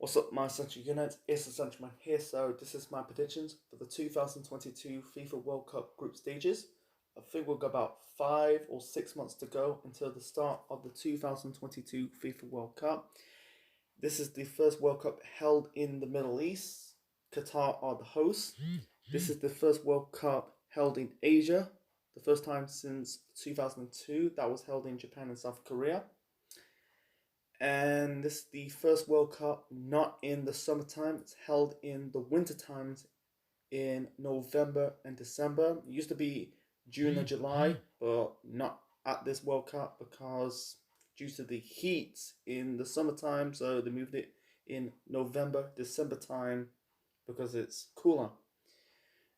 What's up, my essential unit? It's Essential Man here. So this is my predictions for the 2022 FIFA World Cup group stages. I think we've got about 5 or 6 months to go until the start of the 2022 FIFA World Cup. This is the first World Cup held in the Middle East. Qatar are the hosts. This is the first World Cup held in Asia, the first time since 2002 that was held in Japan and South Korea. And this is the first World Cup not in the summertime. It's held in the winter times in November and December. It used to be June and July, but not at this World Cup because due to the heat in the summertime, so they moved it in November, December time because it's cooler.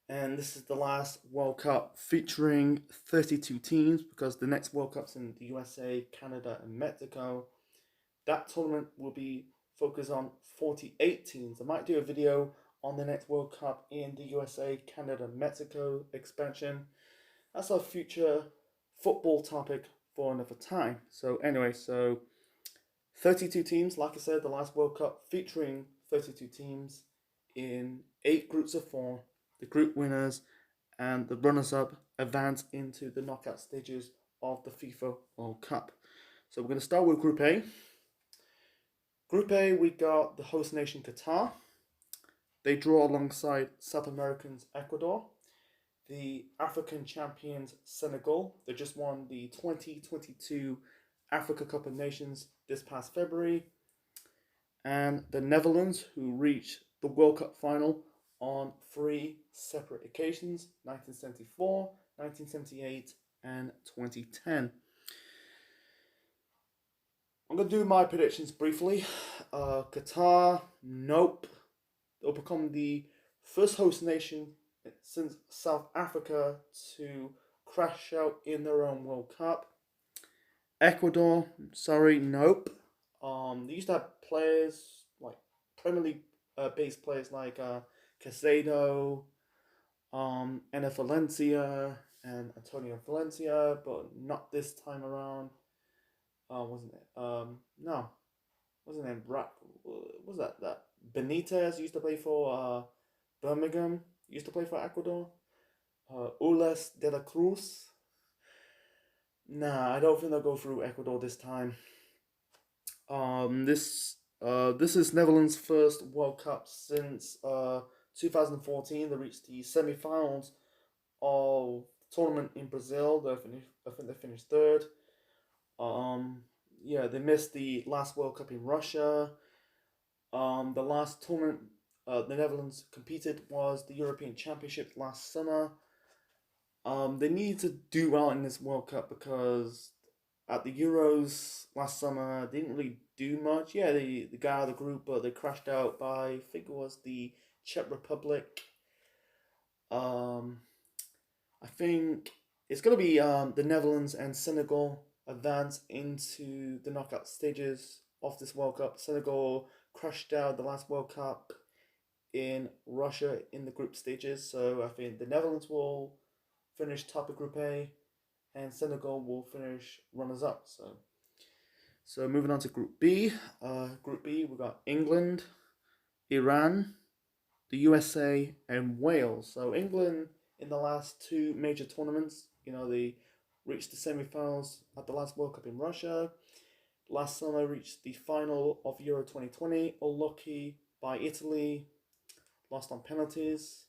And this is the last World Cup featuring 32 teams because the next World Cup's in the USA, Canada, and Mexico. That tournament will be focused on 48 teams. I might do a video on the next World Cup in the USA, Canada, Mexico expansion. That's our future football topic for another time. So anyway, 32 teams, like I said, the last World Cup featuring 32 teams in 8 groups of 4. The group winners and the runners-up advance into the knockout stages of the FIFA World Cup. So we're going to start with Group A. Group A, we got the host nation Qatar. They draw alongside South Americans Ecuador, the African champions Senegal. They just won the 2022 Africa Cup of Nations this past February, and the Netherlands, who reached the World Cup final on 3 separate occasions: 1974, 1978, and 2010. I'm going to do my predictions briefly. Qatar, nope. They'll become the first host nation since South Africa to crash out in their own World Cup. Ecuador, sorry, nope. They used to have players like Premier League based players like Casado, Enner Valencia, and Antonio Valencia, but not this time around. Wasn't it? No, wasn't it? Was that Benitez used to play for Birmingham? Used to play for Ecuador. Ules de la Cruz. Nah, I don't think they'll go through Ecuador this time. This is Netherlands' first World Cup since 2014. They reached the semi-finals of the tournament in Brazil. I think they finished third. Yeah, they missed the last World Cup in Russia. The last tournament the Netherlands competed was the European Championship last summer. They need to do well in this World Cup because at the Euros last summer they didn't really do much. Yeah, they got out of the group, but they crashed out by, I think it was the Czech Republic. I think it's gonna be the Netherlands and Senegal advance into the knockout stages of this World Cup. Senegal crashed out the last World Cup in Russia in the group stages, so I think the Netherlands will finish top of Group A, and Senegal will finish runners up. So moving on to Group B. Group B, we got England, Iran, the USA, and Wales. So England in the last 2 major tournaments, they reached the semi-finals at the last World Cup in Russia. Last summer reached the final of Euro 2020, unlucky by Italy, lost on penalties.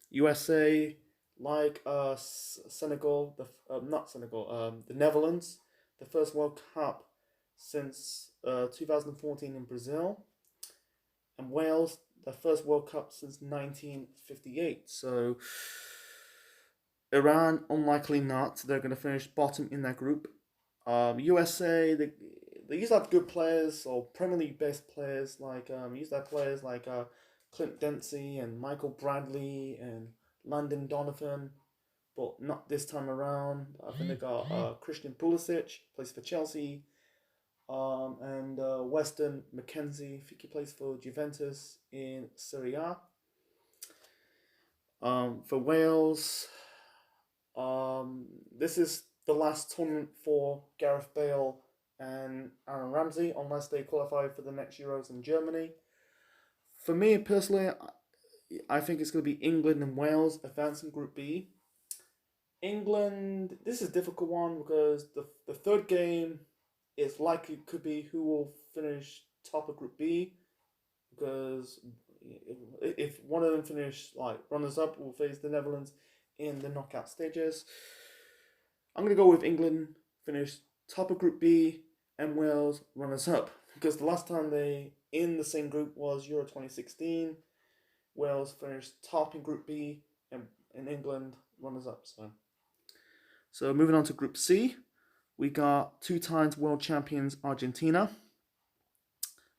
USA, like Senegal, not Senegal, the Netherlands, the first World Cup since 2014 in Brazil, and Wales, the first World Cup since 1958. So Iran, unlikely not. They're going to finish bottom in that group. USA, they used to have good players or Premier League based players like used to have players like Clint Dempsey and Michael Bradley and Landon Donovan, but not this time around. I think they got Christian Pulisic, plays for Chelsea, and Weston McKenzie, I think he plays for Juventus in Serie A. For Wales, this is the last tournament for Gareth Bale and Aaron Ramsey, unless they qualify for the next Euros in Germany. For me personally, I think it's going to be England and Wales advancing Group B. England, this is a difficult one because the third game is likely could be who will finish top of Group B, because if one of them finish like runners up, will face the Netherlands in the knockout stages. I'm gonna go with England finish top of Group B and Wales runners up, because the last time they in the same group was Euro 2016. Wales finished top in Group B and England runners up. So moving on to Group C, we got two times world champions Argentina.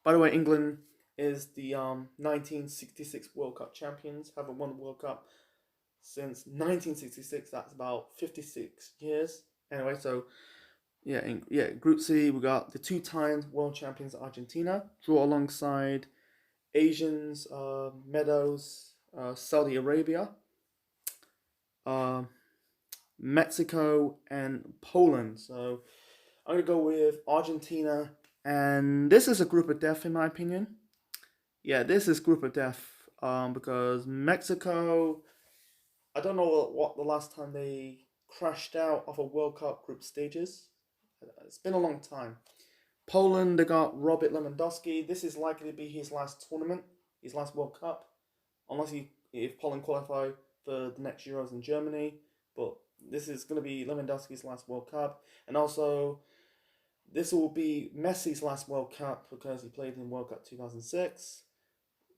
By the way, England is the 1966 World Cup champions. Haven't won the World Cup since 1966. That's about 56 years. Anyway, so Group C, we got the two times world champions Argentina draw alongside Asians, Meadows, Saudi Arabia, Mexico, and Poland. So I'm gonna go with Argentina, and this is a group of death in my opinion. Yeah, this is group of death. Because Mexico, I don't know what the last time they crashed out of a World Cup group stages. It's been a long time. Poland, they got Robert Lewandowski. This is likely to be his last tournament, his last World Cup, unless if Poland qualify for the next Euros in Germany. But this is going to be Lewandowski's last World Cup, and also this will be Messi's last World Cup because he played in World Cup 2006,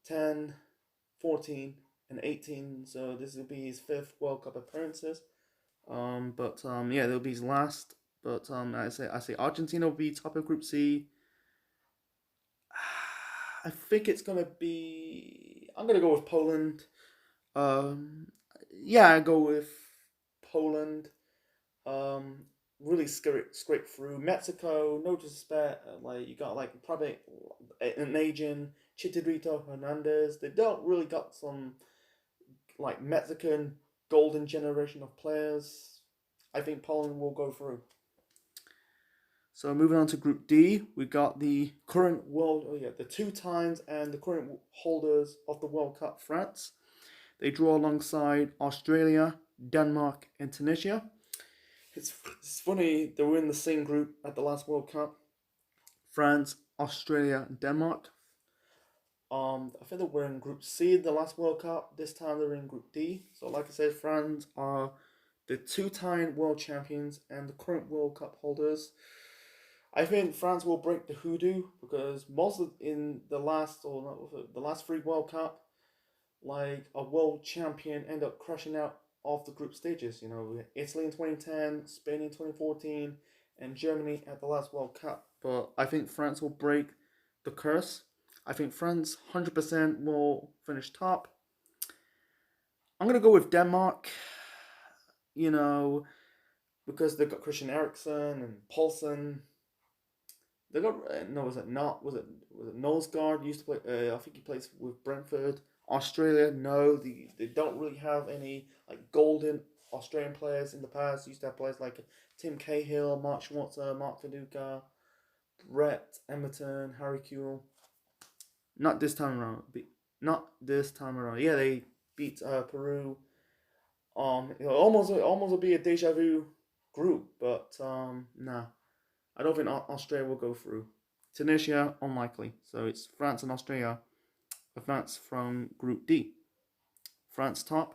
10, 14, and 18. So this will be his fifth World Cup appearances. Yeah, that'll be his last. But I say Argentina will be top of Group C. I think it's gonna be. I'm gonna go with Poland. I go with Poland. Um, really scrape through Mexico. No disrespect, like you got like probably an Asian Chicharito Hernandez. They don't really got some like Mexican golden generation of players. I think Poland will go through. So moving on to Group D, we got the current the two times and the current holders of the World Cup, France. They draw alongside Australia, Denmark, and Tunisia. It's funny, they were in the same group at the last World Cup. France, Australia, and Denmark. I think they were in Group C the last World Cup. This time they're in Group D. So like I said, France are the two-time world champions and the current World Cup holders. I think France will break the hoodoo because most of in the last the last three World Cup, like a world champion end up crashing out of the group stages. You know, Italy in 2010, Spain in 2014, and Germany at the last World Cup. But I think France will break the curse. I think France 100% will finish top. I'm gonna go with Denmark. You know, because they've got Christian Eriksen and Paulsen. They got no, was it not? Was it Nosgard used to play? I think he plays with Brentford. Australia, no, they don't really have any like golden Australian players in the past. Used to have players like Tim Cahill, Mark Schwarzer, Mark Viduka, Brett Emerton, Harry Kewell. Not this time around. Not this time around. Yeah, they beat Peru. It almost will be a deja vu group, but nah. I don't think Australia will go through. Tunisia, unlikely. So it's France and Australia advance from Group D. France top,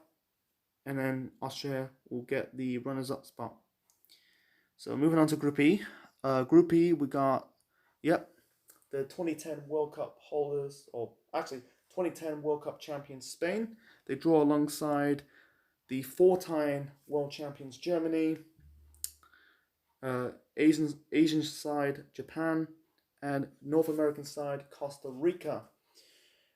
and then Australia will get the runners-up spot. So moving on to Group E. Group E, we got, the 2010 World Cup holders, or actually 2010 World Cup champions Spain. They draw alongside the four-time world champions Germany, Asian side Japan, and North American side Costa Rica.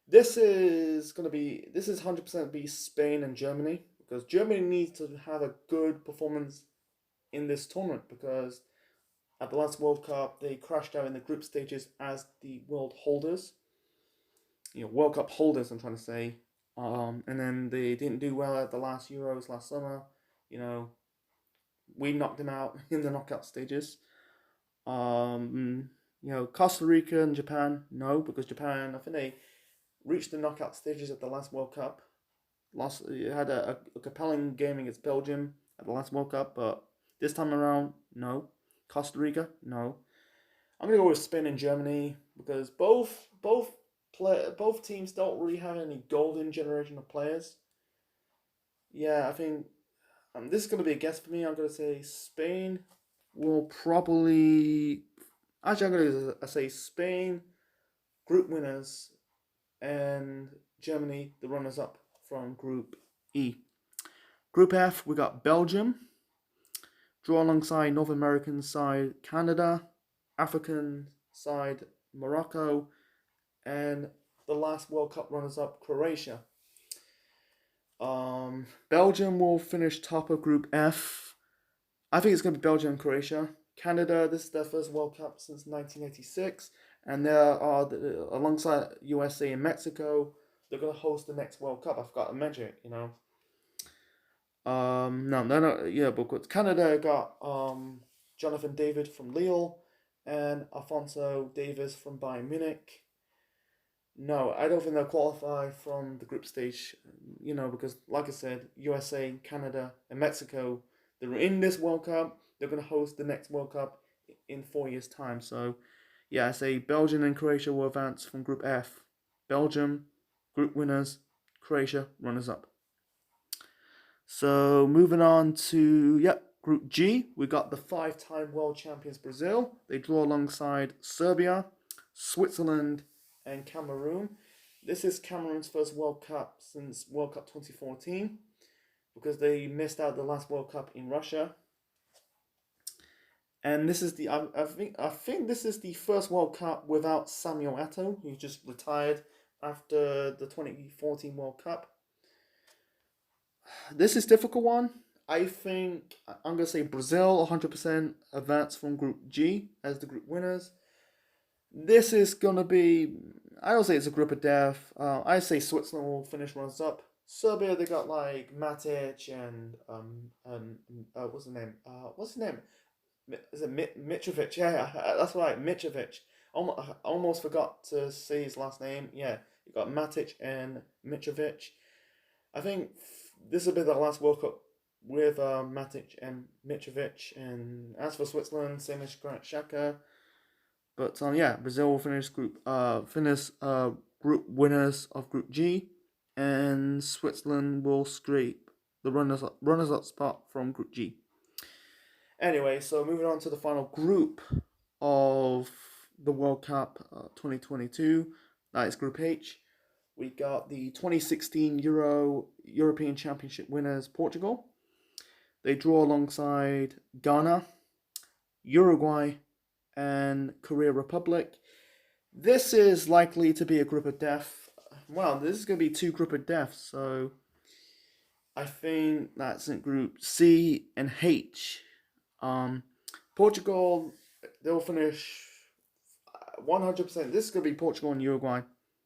This is 100% be Spain and Germany, because Germany needs to have a good performance in this tournament, because at the last World Cup they crashed out in the group stages as the world holders. World Cup holders, I'm trying to say. And then they didn't do well at the last Euros last summer. We knocked them out in the knockout stages. Costa Rica and Japan, no, because Japan, I think they reached the knockout stages at the last World Cup. Lost, it had a compelling game against Belgium at the last World Cup, but this time around, no. Costa Rica, no. I'm gonna go with Spain and Germany because both teams don't really have any golden generation of players. Yeah, I think this is gonna be a guess for me. I'm gonna say Spain will probably. Actually, I'm gonna say Spain group winners and Germany the runners up from Group E. Group F, we got Belgium, draw alongside North American side Canada, African side Morocco, and the last World Cup runners up Croatia. Belgium will finish top of Group F. I think it's going to be Belgium and Croatia. Canada, this is their first World Cup since 1986, and they are alongside USA and Mexico. They're going to host the next World Cup. I forgot to mention it. No, they're not. Yeah, but Canada got Jonathan David from Lille and Alfonso Davies from Bayern Munich. No, I don't think they'll qualify from the group stage, because like I said, USA, Canada, and Mexico, they're in this World Cup. They're going to host the next World Cup in 4 years' time. So, yeah, I say Belgium and Croatia will advance from Group F. Belgium, group winners, Croatia, runners up. So, moving on to, Group G, we got the 5-time world champions Brazil. They draw alongside Serbia, Switzerland, and Cameroon. This is Cameroon's first World Cup since World Cup 2014 because they missed out the last World Cup in Russia. And this is I think this is the first World Cup without Samuel Eto'o, who just retired after the 2014 World Cup. This is a difficult one. I think I'm gonna say Brazil 100% advance from Group G as the group winners. This is gonna be. I don't say it's a group of death. I say Switzerland will finish runners up. Serbia, they got like Matic and what's the name? What's his name? Is it Mitrovic? Yeah, that's right, Mitrovic. I almost forgot to say his last name. Yeah, you got Matic and Mitrovic. I think this will be the last World Cup with Matic and Mitrovic. And as for Switzerland, same as Granit Xhaka. But Brazil will finish group winners of Group G, and Switzerland will scrape the runners up spot from Group G. Anyway, so moving on to the final group of the World Cup 2022, that is Group H. We got the 2016 European Championship winners Portugal. They draw alongside Ghana, Uruguay, and Korea Republic. This is likely to be a group of death. Well, this is going to be two group of death, so I think that's in Group C and H. Portugal, they'll finish 100%. This is going to be Portugal and Uruguay.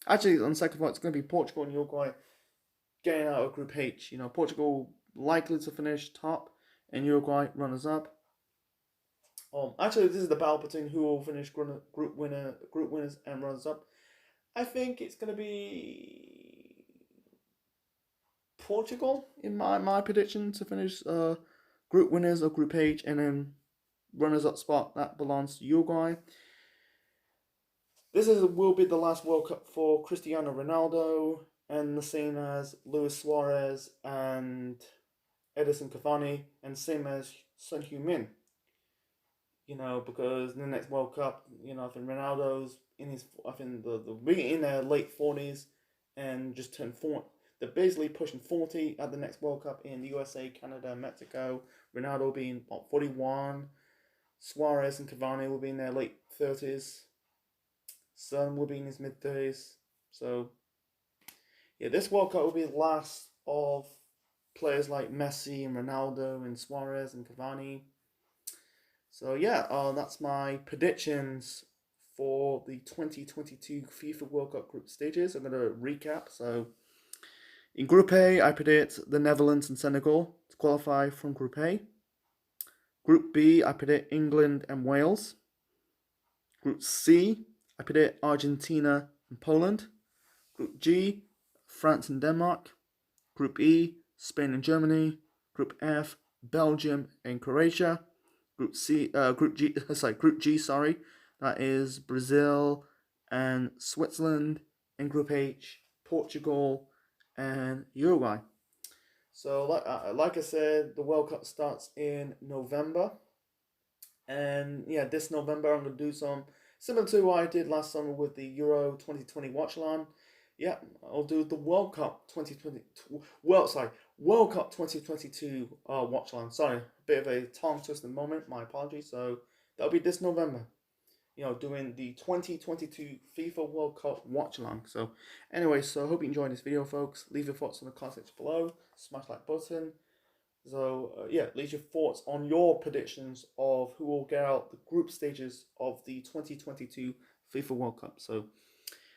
Actually, on the second part, it's going to be Portugal and Uruguay getting out of Group H. Portugal likely to finish top and Uruguay runners up. Actually, this is the battle between who will finish group winners and runners up. I think it's going to be Portugal in my prediction to finish group winners of Group H, and then runners up spot that belongs to Uruguay. This will be the last World Cup for Cristiano Ronaldo, and the same as Luis Suarez and Edison Cavani, and same as Son Heung-min. Because in the next World Cup, I think Ronaldo's they'll be in their late 40s and just turned 40. They're basically pushing 40 at the next World Cup in the USA, Canada, and Mexico. Ronaldo being 41. Suarez and Cavani will be in their late 30s. Son will be in his mid 30s. So, this World Cup will be the last of players like Messi and Ronaldo and Suarez and Cavani. So that's my predictions for the 2022 FIFA World Cup group stages. I'm going to recap. So in Group A, I predict the Netherlands and Senegal to qualify from Group A. Group B, I predict England and Wales. Group C, I put it Argentina and Poland. Group G, France and Denmark. Group E, Spain and Germany. Group F, Belgium and Croatia. Group G, sorry, that is Brazil and Switzerland. And Group H, Portugal and Uruguay. So, like I said, the World Cup starts in November, and yeah, this November I'm gonna do some similar to what I did last summer with the Euro 2020 watch along. Yeah, I'll do the World Cup 2020. World Cup 2022 watch along. Sorry, a bit of a tongue twisted moment. My apologies. So that'll be this November. Doing the 2022 FIFA World Cup watch along. So, anyway, so I hope you enjoyed this video, folks. Leave your thoughts in the comment section below. Smash like button. So, yeah, leave your thoughts on your predictions of who will get out the group stages of the 2022 FIFA World Cup. So,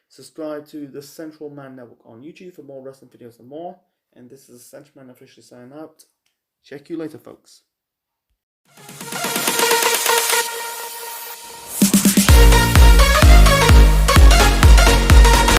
subscribe to the Central Man Network on YouTube for more wrestling videos and more. And this is Central Man officially signing out. Check you later, folks.